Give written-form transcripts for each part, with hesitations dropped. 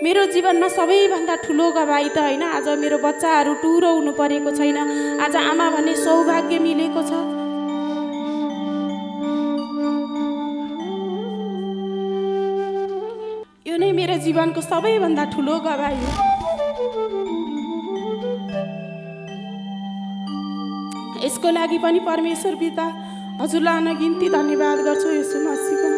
मेरो जीवनमा सबैभन्दा ठुलो गवाई त होइन, आज मेरो बच्चाहरू टुरो हुनु परेको छैन, आज आमा भन्ने सौभाग्य मिलेको छ। यो नै मेरो जीवनको सबैभन्दा ठुलो गवाई हो। यसको लागि पनि परमेश्वर पिता हजुरलाई अनगिन्ती धन्यवाद गर्छु। येशू मसीहको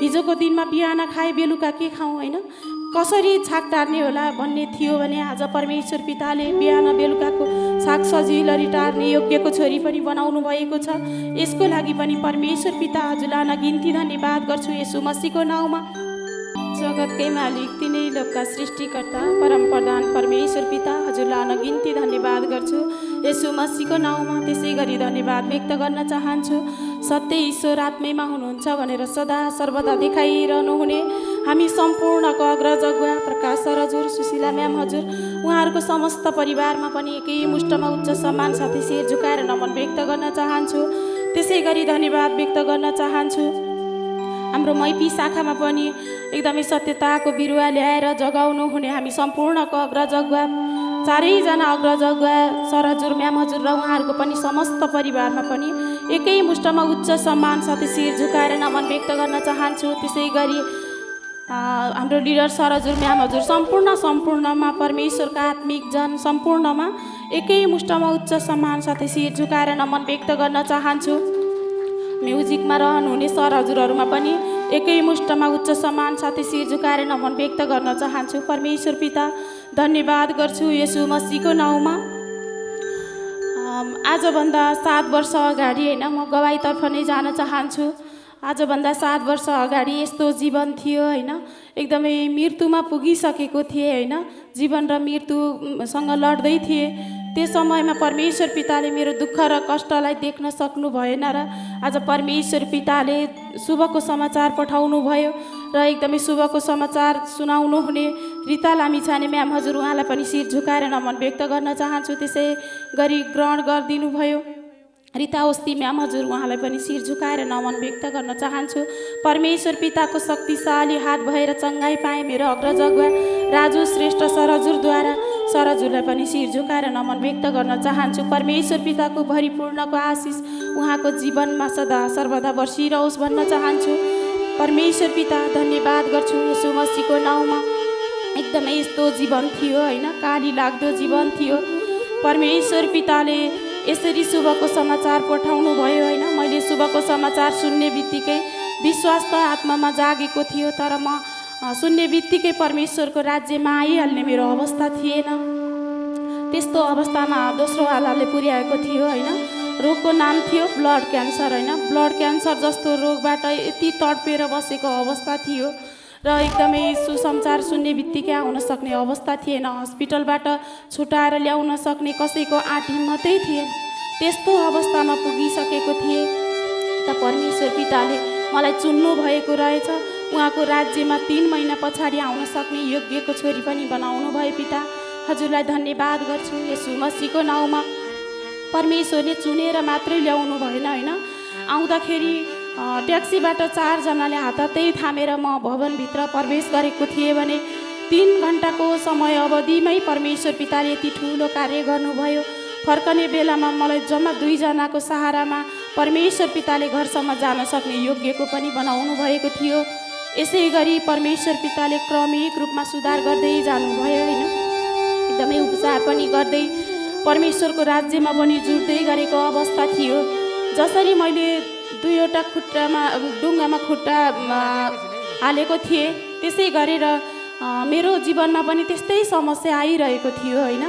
हिजोको दिनमा बिहान खाए बेलुका के खाउँ होइन, कसरी छाक टार्ने होला भन्ने थियो भने आज परमेश्वर पिताले बिहान बेलुकाको साग सजिलरी टार्ने योग्यको छोरी पनि बनाउनु भएको छ। यसको लागि पनि परमेश्वर पिता हजुरलाई अनगिन्ती धन्यवाद गर्छु। येशू मसीहको नाउँमा जगतकै मालिक तिनै लोकका सृष्टिकर्ता परम प्रधान परमेश्वर पिता हजुरलाई अनगिन्ती धन्यवाद गर्छु। येशू मसीहको नाउँमा त्यसै गरी धन्यवाद व्यक्त गर्न चाहन्छु। सत्य ईश्वर आत्मैमा हुनुहुन्छ भनेर सदा सर्वदा देखाइरहनु हुने हामी सम्पूर्णको अग्रजगुवा प्रकाश सर हजुर, सुशीला म्याम हजुर, उहाँहरूको समस्त परिवारमा पनि एकै मुष्टमा उच्च सम्मान साथै शिर झुकाएर नमन व्यक्त गर्न चाहन्छु। त्यसै गरी धन्यवाद व्यक्त गर्न चाहन्छु हाम्रो मैपी शाखामा पनि एकदमै सत्यताको बिरुवा ल्याएर जगाउनु हुने हामी सम्पूर्णको अग्रजगुवा चारैजना अग्रजगुवा सर हजुर, म्याम हजुर र उहाँहरूको पनि समस्त परिवारमा पनि एकै मुष्टमा उच्च सम्मान साथै शिर झुकाएर नमन व्यक्त गर्न चाहन्छु। त्यसै गरी हाम्रो लिडर सर हजुर, म्याम हजुर सम्पूर्णमा परमेश्वरका आत्मिक जन सम्पूर्णमा एकै मुष्टमा उच्च सम्मान साथै शिर झुकाएर नमन व्यक्त गर्न चाहन्छु। म्युजिकमा रहनुहुने सर हजुरहरूमा पनि एकै मुष्टमा उच्च सम्मान साथै शिर झुकाएर नमन व्यक्त गर्न चाहन्छु। परमेश्वर पिता धन्यवाद गर्छु येशू मसीहको नाउँमा। आजभन्दा 7 वर्ष अगाडि होइन, म गवाईतर्फ नै जान चाहन्छु। आजभन्दा 7 वर्ष अगाडि यस्तो जीवन थियो होइन, एकदमै मृत्युमा पुगिसकेको थिएँ होइन, जीवन र मृत्युसँग लड्दै थिएँ। त्यो समयमा परमेश्वर पिताले मेरो दुःख र कष्टलाई देख्न सक्नु भएन र आज परमेश्वर पिताले शुभको समाचार पठाउनु भयो र एकदमै शुभको समाचार सुनाउनु हुने रिता लामिछाने म्याम हजुर, उहाँलाई पनि शिर झुकाएर नमन व्यक्त गर्न चाहन्छु। त्यसै गरी ग्रहण गरिदिनु भयो रिता ओस्ती म्याम हजुर, उहाँलाई पनि शिर झुकाएर नमन व्यक्त गर्न चाहन्छु। परमेश्वर पिताको शक्तिशाली हात भएर चङ्गाई पाएँ मेरो अग्रजगुवा राजु श्रेष्ठ सर हजुरद्वारा, सर हजुरलाई पनि शिर झुकाएर नमन व्यक्त गर्न चाहन्छु। परमेश्वर पिताको भरिपूर्णको आशिष उहाँको जीवनमा सदा सर्वदा बर्सिरहोस् भन्न चाहन्छु। परमेश्वर पिता धन्यवाद गर्छु येशू मसीहको नाउँमा। एकदमै यस्तो जीवन थियो होइन, काली लाग्दो जीवन थियो। परमेश्वर पिताले यसरी शुभको समाचार पठाउनु भयो होइन। मैले शुभको समाचार सुन्ने बित्तिकै विश्वास त आत्मामा जागेको थियो, तर म सुन्ने बित्तिकै परमेश्वरको राज्यमा आइहाल्ने मेरो अवस्था थिएन। त्यस्तो अवस्थामा दोस्रो वालाले पुर्याएको थियो होइन। रोगको नाम थियो ब्लड क्यान्सर होइन। ब्लड क्यान्सर जस्तो रोगबाट यति तडपेर बसेको अवस्था थियो र एकदमै सुसमाचार सुन्ने बित्तिकै आउन सक्ने अवस्था थिएन। हस्पिटलबाट छुटाएर ल्याउन सक्ने कसैको आँट हिम्मतै थिएन। त्यस्तो अवस्थामा पुगिसकेको थिएँ त परमेश्वर पिताले मलाई चुन्नु भएको रहेछ। उहाँको राज्यमा 3 महिना पछाडि आउन सक्ने योग्यको छोरी पनि बनाउनु भयो। पिता हजुरलाई धन्यवाद गर्छु येशू मसीहको नाउँमा। परमेश्वरले चुनेर मात्रै ल्याउनु भएन होइन। आउँदाखेरि ट्याक्सीबाट 4 जनाले हातै थामेर म भवनभित्र प्रवेश गरेको थिएँ भने 3 घन्टाको समय अवधिमै परमेश्वर पिताले यति ठुलो कार्य गर्नुभयो। फर्कने बेलामा मलाई जम्मा 2 जनाको सहारामा परमेश्वर पिताले घरसम्म जान सक्ने योग्यको पनि बनाउनु भएको थियो। यसै गरी परमेश्वर पिताले क्रमिक रूपमा सुधार गर्दै जानुभयो होइन। एकदमै उपचार पनि गर्दै परमेश्वरको राज्यमा पनि जुट्दै गरेको अवस्था थियो। जसरी मैले 2वटा खुट्टामा डुङ्गामा खुट्टा हालेको थिएँ, त्यसै गरेर मेरो जीवनमा पनि त्यस्तै समस्या आइरहेको थियो होइन।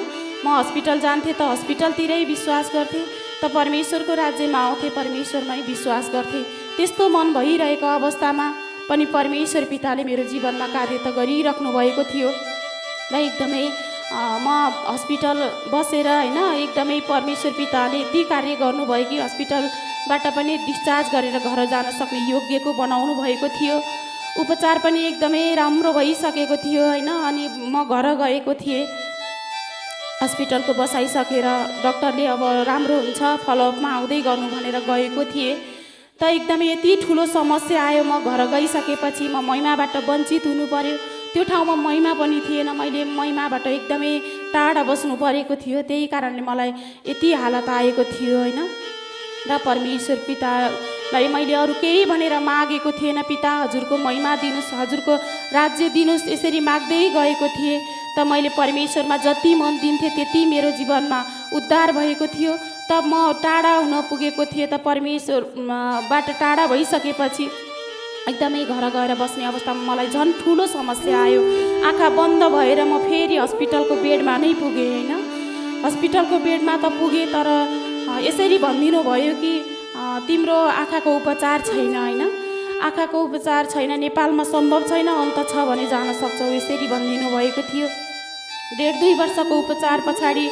म हस्पिटल जान्थेँ त हस्पिटलतिरै विश्वास गर्थेँ, त परमेश्वरको राज्यमा आउँथेँ परमेश्वरमै विश्वास गर्थेँ। त्यस्तो मन भइरहेको अवस्थामा पनि परमेश्वर पिताले मेरो जीवनमा कार्य त गरिराख्नु भएको थियो र एकदमै म हस्पिटल बसेर होइन, एकदमै परमेश्वर पिताले यति कार्य गर्नुभयो कि हस्पिटलबाट पनि डिस्चार्ज गरेर घर जान सक्ने योग्यको बनाउनु भएको थियो। उपचार पनि एकदमै राम्रो भइसकेको थियो होइन। अनि म घर गएको थिएँ हस्पिटलको बसाइसकेर, डक्टरले अब राम्रो हुन्छ फलोअपमा आउँदै गर्नु भनेर गएको थिएँ। त त एकदमै यति ठुलो समस्या आयो। म घर गइसकेपछि म महिमाबाट वञ्चित हुनु पर्यो। त्यो ठाउँमा महिमा पनि थिएन, मैले महिमाबाट एकदमै टाढा बस्नु परेको थियो। त्यही कारणले मलाई यति हालत आएको थियो होइन। र परमेश्वर पितालाई मैले अरू केही भनेर मागेको थिएन। पिता हजुरको महिमा दिनुहोस्, हजुरको राज्य दिनुहोस्, यसरी माग्दै गएको थिएँ। त मैले परमेश्वरमा जति मन दिन्थेँ त्यति मेरो जीवनमा उद्धार भएको थियो। त म टाढा हुन पुगेको थिएँ। त परमेश्वरबाट टाढा भइसकेपछि एकदमै घर गएर बस्ने अवस्थामा मलाई झन् ठुलो समस्या आयो। आँखा बन्द भएर म फेरि हस्पिटलको बेडमा नै पुगेँ होइन। हस्पिटलको बेडमा त पुगेँ, तर यसरी भनिदिनु भयो कि तिम्रो आँखाको उपचार छैन होइन। आँखाको उपचार छैन, नेपालमा सम्भव छैन, अन्त छ भने जान सक्छौ, यसरी भनिदिनु भएको थियो। 1.5-2 वर्षको उपचार पछाडि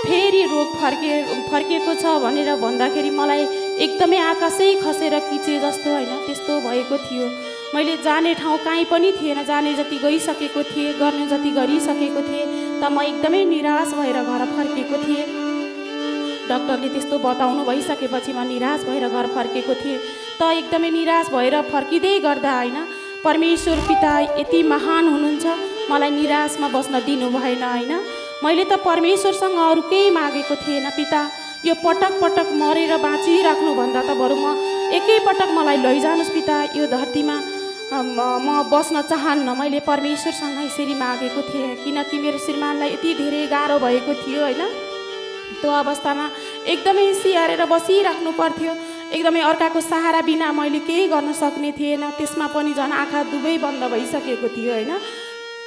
फेरि रोग फर्केको छ भनेर भन्दाखेरि मलाई एकदमै आकाशै खसेर किचे जस्तो होइन, त्यस्तो भएको थियो। मैले जाने ठाउँ कहीँ पनि थिएन, जाने जति गइसकेको थिएँ, गर्ने जति गरिसकेको थिएँ। त म एकदमै निराश भएर घर फर्केको थिएँ। डाक्टरले त्यस्तो बताउनु भइसकेपछि म निराश भएर घर फर्केको थिएँ। त एकदमै निराश भएर फर्किँदै गर्दा होइन, परमेश्वर पिता यति महान हुनुहुन्छ, मलाई निराशमा बस्न दिनु भएन होइन। मैले त परमेश्वरसँग अरू केही मागेको थिएन। पिता यो पटक पटक मरेर बाँचिराख्नुभन्दा त बरु म एकैपटक मलाई लैजानुहोस् पिता, यो धरतीमा म बस्न चाहन्न। मैले परमेश्वरसँग यसरी मागेको थिएँ, किनकि मेरो श्रीमानलाई यति धेरै गाह्रो भएको थियो होइन। त्यो अवस्थामा एकदमै सियारेर बसिराख्नु पर्थ्यो। एकदमै अर्काको सहारा बिना मैले केही गर्न सक्ने थिएन। त्यसमा पनि झन् आँखा दुवै बन्द भइसकेको थियो होइन।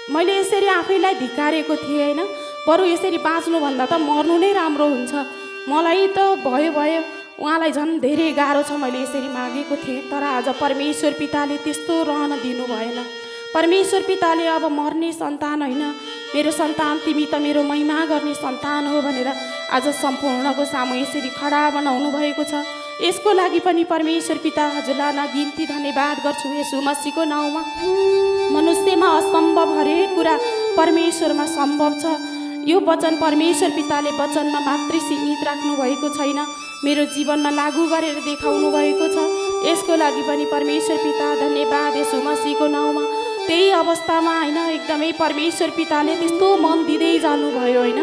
मैले यसरी आफैलाई धिक्कारेको थिएँ होइन। बरु यसरी बाँच्नुभन्दा त मर्नु नै राम्रो हुन्छ। मलाई त भयो उहाँलाई झन् धेरै गाह्रो छ, मैले यसरी मागेको थिएँ। तर आज परमेश्वर पिताले त्यस्तो रहन दिनु भएन। परमेश्वर पिताले अब मर्ने सन्तान होइन, मेरो सन्तान तिमी त मेरो महिमा गर्ने सन्तान हो भनेर आज सम्पूर्णको सामु यसरी खडा बनाउनु भएको छ। यसको लागि पनि परमेश्वर पिता हजुरलाई नगिन्ती धन्यवाद गर्छु येशू मसीहको नाउँमा। मनुष्यमा असम्भव हरेक कुरा परमेश्वरमा सम्भव छ। यो वचन परमेश्वर पिताले वचनमा मात्रै सीमित राख्नु भएको छैन, मेरो जीवनमा लागू गरेर देखाउनु भएको छ। यसको लागि पनि परमेश्वर पिता धन्यवाद येशू मसीहको नाउँमा। त्यही अवस्थामा होइन, एकदमै परमेश्वर पिताले त्यस्तो मन दिँदै जानुभयो होइन।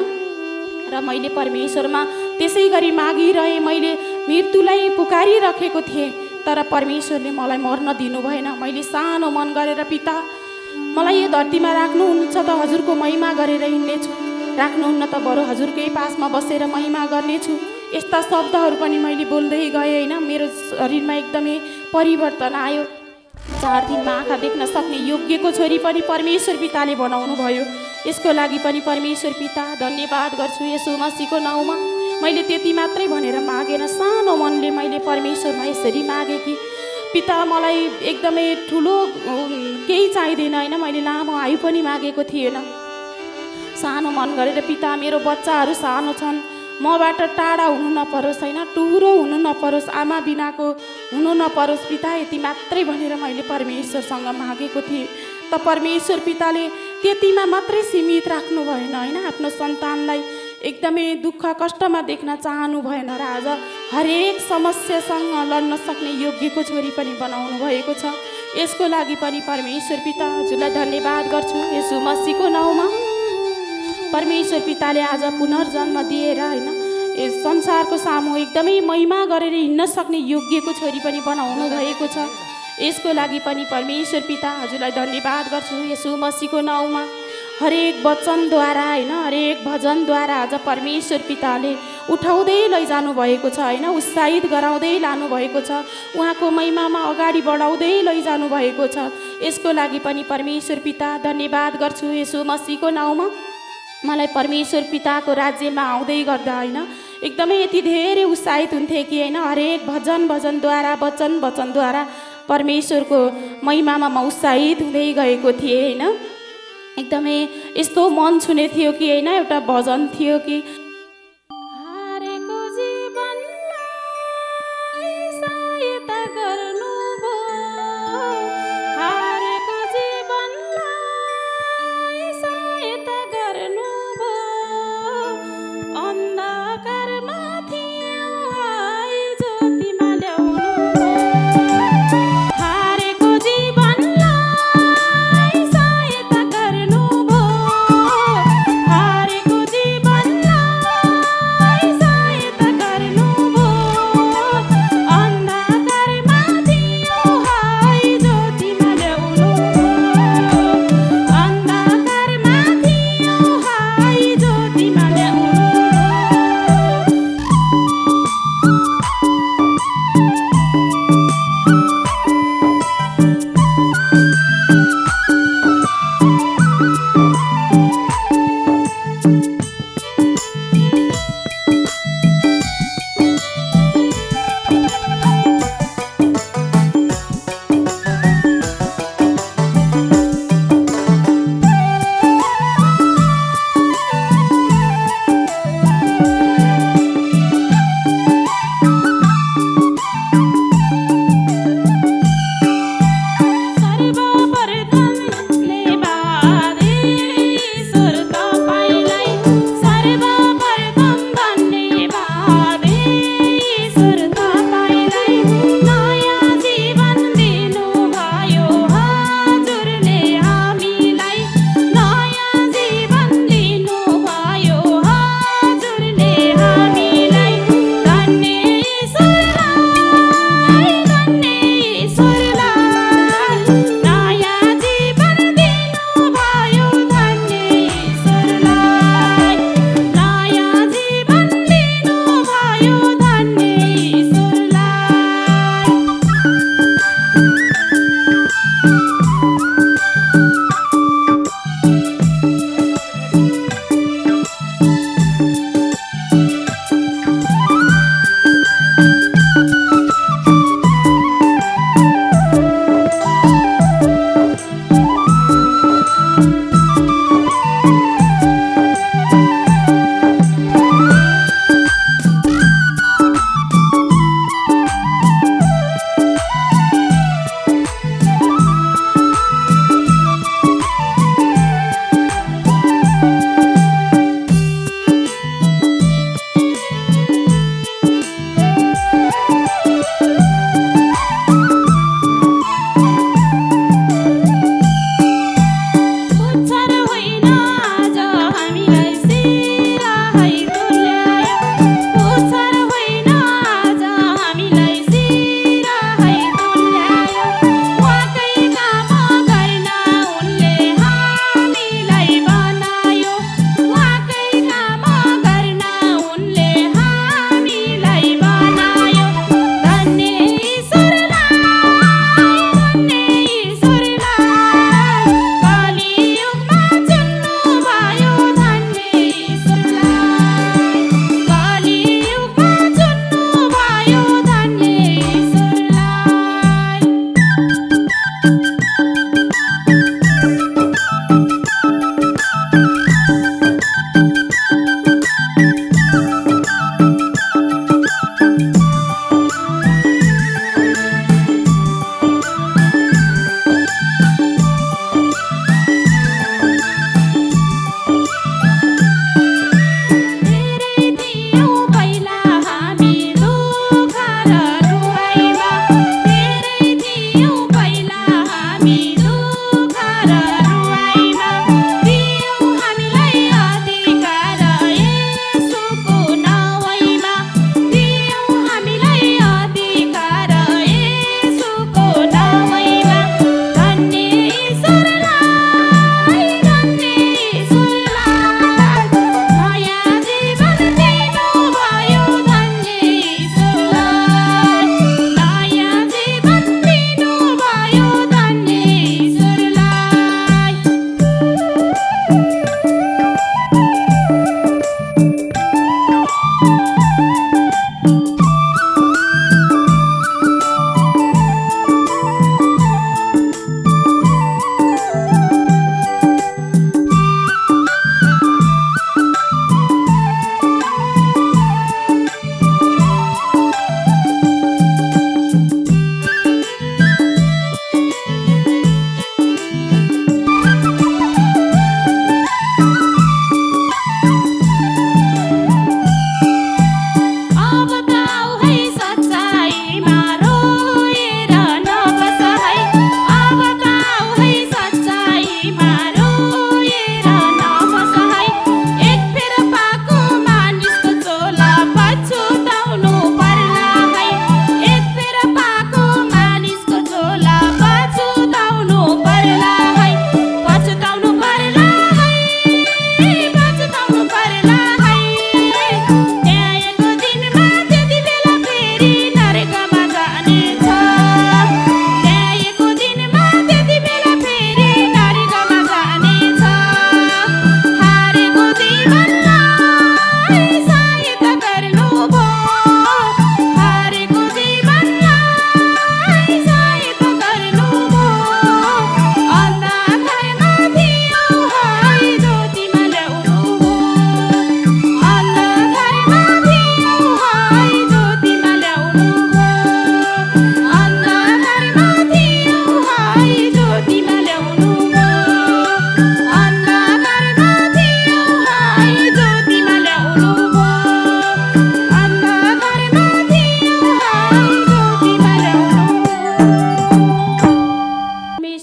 र मैले परमेश्वरमा त्यसै गरी मागिरहेँ, मैले मृत्युलाई पुकारिराखेको थिएँ, तर परमेश्वरले मलाई मर्न दिनु भएन। मैले सानो मन गरेर पिता मलाई यो धरतीमा राख्नुहुन्छ त हजुरको महिमा गरेर हिँड्नेछु, राख्नुहुन्न त बरु हजुरकै पासमा बसेर महिमा गर्नेछु। यस्ता शब्दहरू पनि मैले बोल्दै गएँ होइन। मेरो शरीरमा एकदमै परिवर्तन आयो। 4 दिनमा आँखा देख्न सक्ने योग्यको छोरी पनि परमेश्वर पिताले बनाउनु भयो। यसको लागि पनि परमेश्वर पिता धन्यवाद गर्छु येशू मसीहको नाउँमा। मैले त्यति मात्रै भनेर मागेन, सानो मनले मैले परमेश्वरमा यसरी मागेँ कि पिता मलाई एकदमै ठुलो केही चाहिँदैन होइन। मैले लामो आयु पनि मागेको थिएन। सानो मन गरेर पिता मेरो बच्चाहरू सानो छन्, मबाट टाढा हुनु नपरोस् होइन, टुरो हुनु नपरोस्, आमा बिनाको हुनु नपरोस् पिता, यति मात्रै भनेर मैले परमेश्वरसँग मागेको थिएँ। त परमेश्वर पिताले त्यतिमा मात्रै सीमित राख्नु भएन होइन। आफ्नो सन्तानलाई एकदमै दुःख कष्टमा देख्न चाहनु भएन र आज हरेक समस्यासँग लड्न सक्ने योग्यको छोरी पनि बनाउनु भएको छ। यसको लागि पनि परमेश्वर पिता हजुरलाई धन्यवाद गर्छु येशू मसीहको नाउँमा। परमेश्वर पिताले आज पुनर्जन्म दिएर होइन यस संसारको सामु एकदमै महिमा गरेर हिँड्न सक्ने योग्यको छोरी पनि बनाउनु भएको छ। यसको लागि पनि परमेश्वर पिता हजुरलाई धन्यवाद गर्छु येशू मसीहको नाउँमा। हरेक वचनद्वारा होइन, हरेक भजनद्वारा आज परमेश्वर पिताले उठाउँदै लैजानु भएको छ होइन, उत्साहित गराउँदै लानु भएको छ, उहाँको महिमामा अगाडि बढाउँदै लैजानु भएको छ। यसको लागि पनि परमेश्वर पिता धन्यवाद गर्छु येशू मसीहको नाउँमा। मलाई परमेश्वर पिताको राज्यमा आउँदै गर्दा होइन एकदमै यति धेरै उत्साहित हुन्थेँ कि होइन, हरेक भजनद्वारा वचनद्वारा परमेश्वरको महिमामा म उत्साहित हुँदै गएको थिएँ होइन। एकदमै यस्तो मन छुने थियो कि होइन, एउटा भजन थियो कि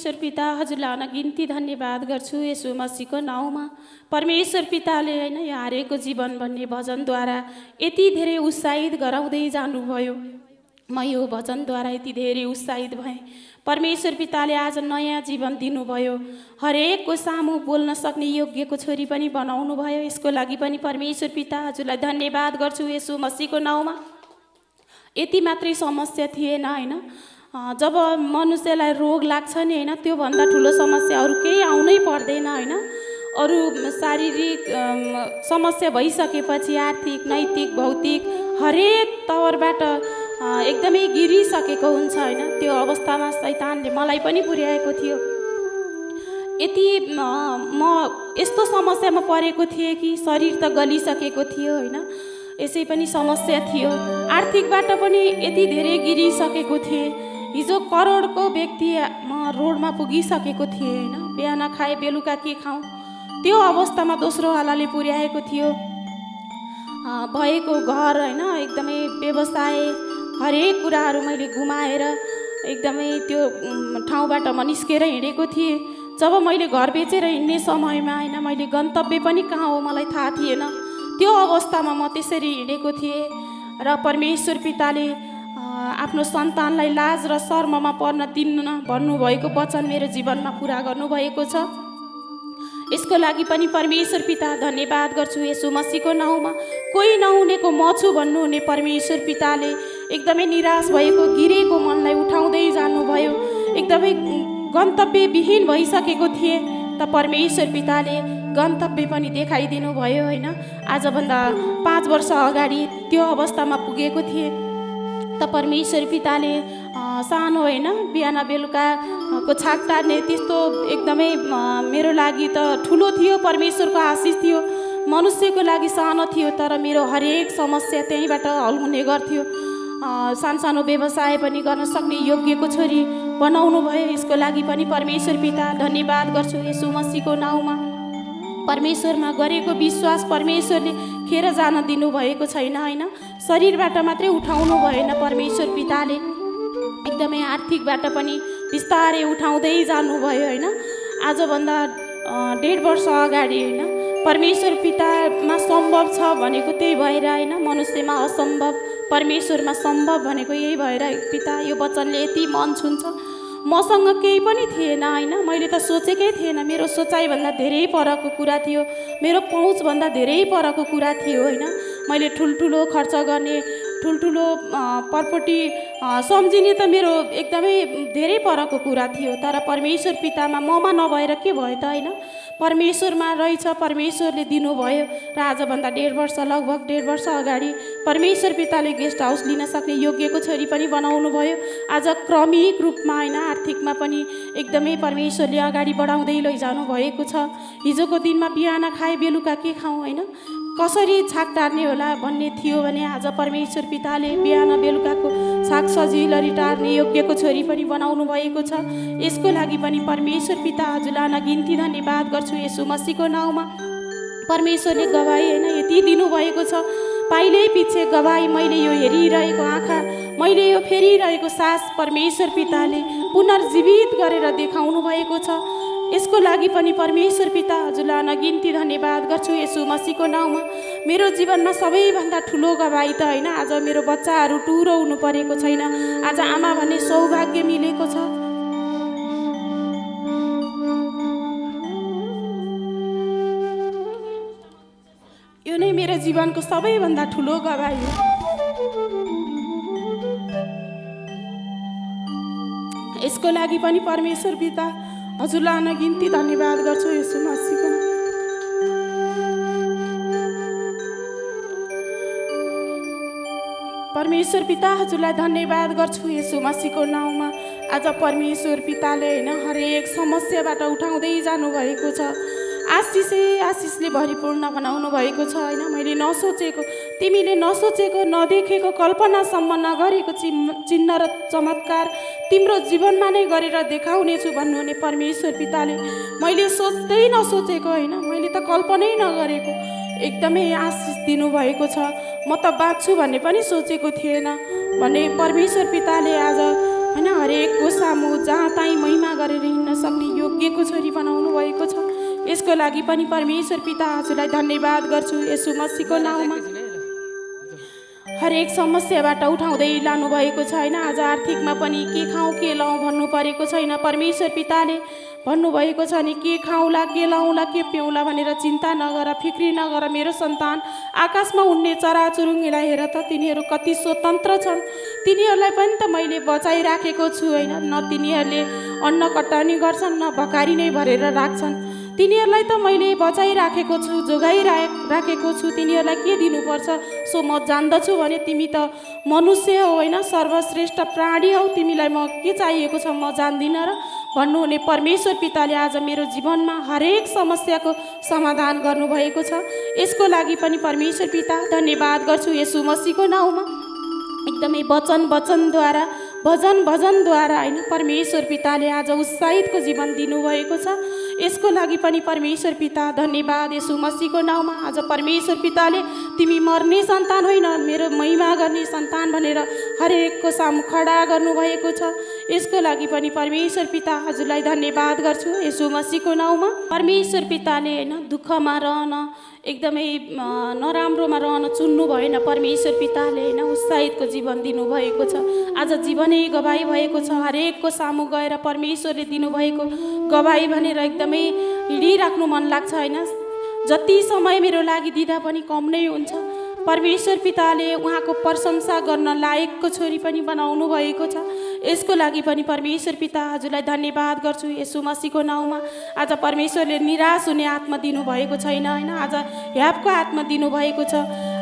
परमेश्वर पिता हजुरलाई अनगिन्ती धन्यवाद गर्छु यसो मसीहको नाउँमा। परमेश्वर पिताले होइन यो हारेको जीवन भन्ने भजनद्वारा यति धेरै उत्साहित गराउँदै जानुभयो। म यो भजनद्वारा यति धेरै उत्साहित भएँ। परमेश्वर पिताले आज नयाँ जीवन दिनुभयो। हरेकको सामु बोल्न सक्ने योग्यको छोरी पनि बनाउनु भयो। यसको लागि पनि परमेश्वर पिता हजुरलाई धन्यवाद गर्छु यसो मसीहको नाउँमा। यति मात्रै समस्या थिएन होइन, जब मनुष्यलाई रोग लाग्छ नि होइन, त्योभन्दा ठुलो समस्या अरू केही आउनै पर्दैन होइन। अरू शारीरिक समस्या भइसकेपछि आर्थिक, नैतिक, भौतिक हरेक तवरबाट एकदमै गिरिसकेको हुन्छ होइन। त्यो अवस्थामा शैतानले मलाई पनि पुर्याएको थियो। यति म यस्तो समस्यामा परेको थिएँ कि शरीर त गलिसकेको थियो होइन, यसै पनि समस्या थियो। आर्थिकबाट पनि यति धेरै गिरिसकेको थिएँ। हिजो करोडको व्यक्ति म रोडमा पुगिसकेको थिएँ होइन। बिहान खाए बेलुका के खाउँ त्यो अवस्थामा दोस्रोवालाले पुर्याएको थियो। भएको घर होइन, एकदमै व्यवसाय हरेक कुराहरू मैले गुमाएर एकदमै त्यो ठाउँबाट म निस्केर हिँडेको थिएँ। जब मैले घर बेचेर हिँड्ने समयमा होइन, मैले गन्तव्य पनि कहाँ हो मलाई थाहा थिएन। त्यो अवस्थामा म त्यसरी हिँडेको थिएँ र परमेश्वर पिताले आफ्नो सन्तानलाई लाज र शर्ममा पर्न दिन्न भन्नुभएको वचन मेरो जीवनमा पुरा गर्नुभएको छ। यसको लागि पनि परमेश्वर पिता धन्यवाद गर्छु यसो मसीहको नाउँमा। कोही नहुनेको म छु भन्नुहुने परमेश्वर पिताले एकदमै निराश भएको गिरेको मनलाई उठाउँदै जानुभयो। एकदमै गन्तव्यविहीन भइसकेको थिएँ त परमेश्वर पिताले गन्तव्य पनि देखाइदिनु भयो होइन। आजभन्दा 5 वर्ष अगाडि त्यो अवस्थामा पुगेको थिएँ त परमेश्वर पिताले सानो होइन, बिहान बेलुकाको छाक टार्ने त्यस्तो एकदमै मेरो लागि त ठुलो थियो। परमेश्वरको आशिष थियो। मनुष्यको लागि सानो थियो, तर मेरो हरेक समस्या त्यहीँबाट हल हुने गर्थ्यो। सानसानो व्यवसाय पनि गर्न सक्ने योग्यको छोरी बनाउनु भयो। यसको लागि पनि परमेश्वर पिता धन्यवाद गर्छु यसो मसीहको नाउँमा। परमेश्वरमा गरेको विश्वास परमेश्वरले खेर जान दिनुभएको छैन होइन। शरीरबाट मात्रै उठाउनु भएन परमेश्वर पिताले, एकदमै आर्थिकबाट पनि बिस्तारै उठाउँदै जानुभयो होइन। आजभन्दा 1.5 वर्ष अगाडि होइन, परमेश्वर पितामा सम्भव छ भनेको त्यही भएर होइन, मनुष्यमा असम्भव परमेश्वरमा सम्भव भनेको यही भएर पिता यो वचनले यति मन छुन्छ। मसँग केही पनि थिएन होइन, मैले त सोचेकै थिएन। मेरो सोचाइभन्दा धेरै परको कुरा थियो, मेरो पहुँचभन्दा धेरै परको कुरा थियो होइन। मैले ठुल्ठुलो खर्च गर्ने, ठुल्ठुलो प्रपर्टी सम्झिने त मेरो एकदमै धेरै परको कुरा थियो। तर परमेश्वर पितामा ममा नभएर के भयो त होइन, परमेश्वरमा रहेछ, परमेश्वरले दिनुभयो। र आजभन्दा 1.5 वर्ष, लगभग 1.5 वर्ष अगाडि परमेश्वर पिताले गेस्ट हाउस लिन सक्ने योग्यको छोरी पनि बनाउनु भयो। आज क्रमिक रूपमा होइन, आर्थिकमा पनि एकदमै परमेश्वरले अगाडि बढाउँदै लैजानु भएको छ। हिजोको दिनमा बिहान खाए बेलुका के खाउँ होइन, कसरी छाक टार्ने होला भन्ने थियो भने आज परमेश्वर पिताले बिहान बेलुकाको साग सजिलरी टार्ने योग्यको छोरी पनि बनाउनु भएको छ। यसको लागि पनि परमेश्वर पिता हजुरलाई अनगिन्ती धन्यवाद गर्छु यसो मसीहको नाउँमा। परमेश्वरले गवाई होइन यति दिनुभएको छ, पाइलै पछि गवाई। मैले यो हेरिरहेको आँखा, मैले यो फेरिरहेको सास परमेश्वर पिताले पुनर्जीवित गरेर देखाउनु भएको छ। यसको लागि पनि परमेश्वर पिता हजुरलाई अनगिन्ती धन्यवाद गर्छु यसो मसीहको नाउँमा। मेरो जीवनमा सबैभन्दा ठुलो गवाई त होइन, आज मेरो बच्चाहरू टुरो हुनु परेको छैन। आज आमा भन्ने सौभाग्य मिलेको छ। यो नै मेरो जीवनको सबैभन्दा ठुलो गवाई हो। यसको लागि पनि परमेश्वर पिता हजुरलाई अनगिन्ती धन्यवाद गर्छु यसो मसीहको। परमेश्वर पिता हजुरलाई धन्यवाद गर्छु यसो मसीहको नाउँमा। आज परमेश्वर पिताले होइन हरेक समस्याबाट उठाउँदै जानुभएको छ। आशिषले भरिपूर्ण बनाउनु भएको छ होइन। मैले नसोचेको, तिमीले नसोचेको, नदेखेको, कल्पनासम्म नगरेको चिन्ह र चमत्कार तिम्रो जीवनमा नै गरेर देखाउनेछु भन्नुहुने परमेश्वर पिताले मैले सोच्दै नसोचेको होइन, मैले त कल्पनै नगरेको एकदमै आशिष दिनुभएको छ। म त बाँच्छु भन्ने पनि सोचेको थिएन भने परमेश्वर पिताले आज होइन हरेकको सामु जहाँ तहीँ महिमा गरेर हिँड्न सक्ने योग्यको छोरी बनाउनु भएको छ। यसको लागि पनि परमेश्वर पिता हजुरलाई धन्यवाद गर्छु येशू मसीहको नाउँमा। हरेक समस्याबाट उठाउँदै लानुभएको छ होइन। आज आर्थिकमा पनि के खाउँ के लाउँ भन्नु परेको छैन। परमेश्वर पिताले भन्नुभएको छ नि, के खाउँला के लाउँला के पिउँला भनेर चिन्ता नगर, फिक्री नगर मेरो सन्तान। आकाशमा उड्ने चराचुरुङ्गीलाई हेर त, तिनीहरू कति स्वतन्त्र छन्। तिनीहरूलाई पनि त मैले बचाइराखेको छु होइन। न तिनीहरूले अन्न कटानी गर्छन् न भकारी नै भरेर राख्छन्। तिनीहरूलाई त मैले बचाइराखेको छु, जोगाइराखेको छु। तिनीहरूलाई के दिनुपर्छ सो म जान्दछु भने तिमी त मनुष्य हो होइन, सर्वश्रेष्ठ प्राणी हौ, तिमीलाई म के चाहिएको छ म जान्दिनँ र भन्नुहुने परमेश्वर पिताले आज मेरो जीवनमा हरेक समस्याको समाधान गर्नुभएको छ। यसको लागि पनि परमेश्वर पिता धन्यवाद गर्छु येशू मसीहको नाउँमा। एकदमै वचनद्वारा भजनद्वारा होइन परमेश्वर पिताले आज उत्साहितको जीवन दिनुभएको छ। यसको लागि पनि परमेश्वर पिता धन्यवाद येशू मसीहको नाउँमा। आज परमेश्वर पिताले तिमी मर्ने सन्तान होइन मेरो महिमा गर्ने सन्तान भनेर हरेकको सामु खडा गर्नुभएको छ। यसको लागि पनि परमेश्वर पिता हजुरलाई धन्यवाद गर्छु येशू मसीहको नाउँमा। परमेश्वर पिताले होइन दुःखमा रहन, एकदमै नराम्रोमा रहन चुन्नु भएन। परमेश्वर पिताले होइन उत्साहितको जीवन दिनुभएको छ। आज जीवनै गवाई भएको छ। हरेकको सामु गएर परमेश्वरले दिनुभएको गवाई भनेर एकदमै हिँडिराख्नु मन लाग्छ होइन। जति समय मेरो लागि दिँदा पनि कम नै हुन्छ। परमेश्वर पिताले उहाँको प्रशंसा गर्न लायकको छोरी पनि बनाउनु भएको छ। यसको लागि पनि परमेश्वर पिता हजुरलाई धन्यवाद गर्छु येशू मसीहको नाउँमा। आज परमेश्वरले निराश हुने आत्मा दिनुभएको छैन होइन। आज ह्यापको आत्मा दिनुभएको छ।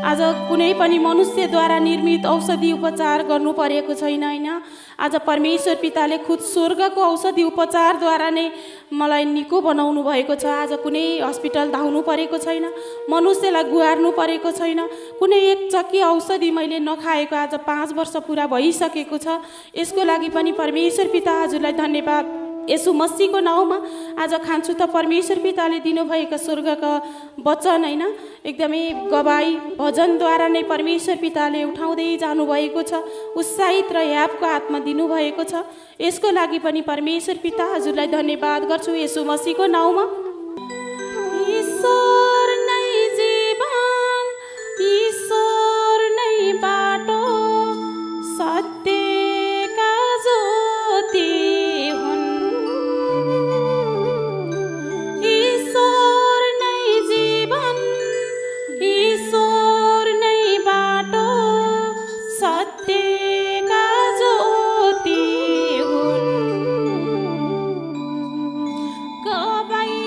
आज कुनै पनि मनुष्यद्वारा निर्मित औषधि उपचार गर्नु परेको छैन होइन। आज परमेश्वर पिताले खुद स्वर्गको औषधि उपचारद्वारा नै मलाई निको बनाउनु भएको छ। आज कुनै हस्पिटल धाउनु परेको छैन, मनुष्यलाई गुहार्नु परेको छैन। कुनै एक चक्की औषधि मैले नखाएको आज 5 वर्ष पुरा भइसकेको छ। यसको लागि पनि परमेश्वर पिता हजुरलाई धन्यवाद येशू मसीहको नाउँमा। आज खान्छु त परमेश्वर पिताले दिनुभएका स्वर्गका वचन होइन एकदमै गवाई भजनद्वारा नै परमेश्वर पिताले उठाउँदै जानुभएको छ। उत्साहित र ह्यापको आत्मा दिनुभएको छ। यसको लागि पनि परमेश्वर पिता हजुरलाई धन्यवाद गर्छु येशू मसीहको नाउँमा। ईश्वर नै जीवन, ईश्वर नै बाटो, सत्यका ज्योति हुन्। ईश्वर नै जीवन, ईश्वर नै बाटो, सत्यका ज्योति हुन्। गवाई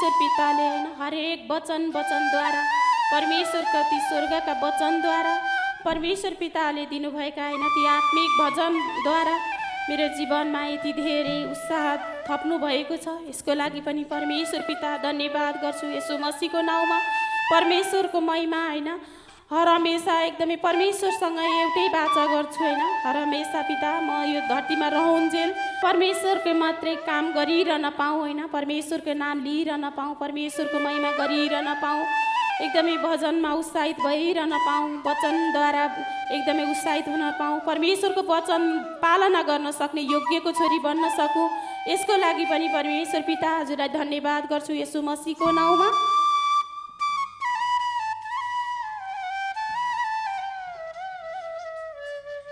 परमेश्वर पिताले होइन हरेक वचनद्वारा परमेश्वरका ती स्वर्गका वचनद्वारा परमेश्वर पिताले दिनुभएका होइन ती आत्मिक भजनद्वारा मेरो जीवनमा यति धेरै उत्साह थप्नु भएको छ। यसको लागि पनि परमेश्वर पिता धन्यवाद गर्छु यसो मसीहको नाउँमा। परमेश्वरको महिमा होइन हर हमेसा एकदमै परमेश्वरसँग एउटै बाचा गर्छु होइन। हर हमेसा पिता म यो धरतीमा रहन्जेल परमेश्वरको मात्रै काम गरिरहन पाऊँ होइन, परमेश्वरको नाम लिइरहन पाऊँ, परमेश्वरको महिमा गरिरहन पाऊँ, एकदमै भजनमा उत्साहित भइरहन पाऊँ, वचनद्वारा एकदमै उत्साहित हुन पाऊँ, परमेश्वरको वचन पालना गर्न सक्ने योग्यको छोरी बन्न सकूँ। यसको लागि पनि परमेश्वर पिता हजुरलाई धन्यवाद गर्छु यसो मसीहको नाउँमा।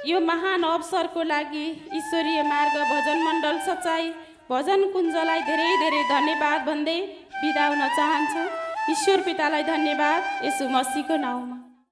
यो महान अवसरको लागि ईश्वरीय मार्ग भजन मण्डल सच्चाई भजन कुञ्जलाई धेरै धेरै धन्यवाद भन्दै बिदा हुन चाहन्छु। ईश्वर पितालाई धन्यवाद यसो मसीहको नाउँमा।